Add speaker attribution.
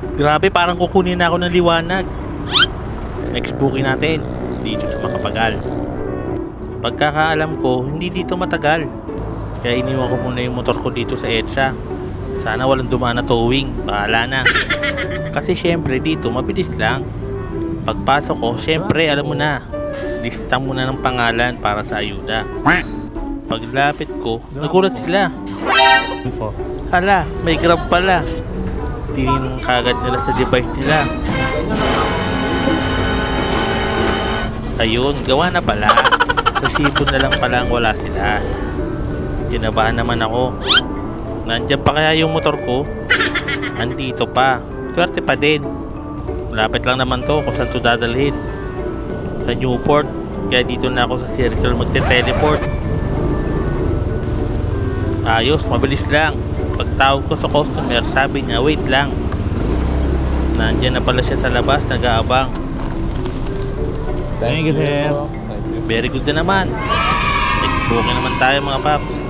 Speaker 1: Grabe, parang kukunin na ako ng liwanag. Next booking natin, dito sa Makapagal. Pagkakaalam ko, hindi dito matagal. Kaya iniwan ko muna yung motor ko dito sa EDSA. Sana walang dumaan na towing, bahala na. Kasi syempre dito mabilis lang. Pagpasok ko, syempre alam mo na, lista muna ng pangalan para sa ayuda. Paglapit ko, nagulat sila. Hala, may Grab pala. Tinignan kagad nila sa device nila. Ayun, gawa na pala. Sa sipon na lang pala ang wala sila. Kinabahan naman ako. Nandiyan pa kaya yung motor ko? Andito pa. Swerte pa din. Malapit lang naman to kung saan to dadalhin. Sa Newport. Kaya dito na ako sa Circle magte-teleport. Ayos, mabilis lang. Pagtawag ko sa customer, sabi niya wait lang. Nandiyan na pala siya sa labas, nag-aabang.
Speaker 2: Thank you, sir.
Speaker 1: Very good na naman. Next booking naman tayo mga paps.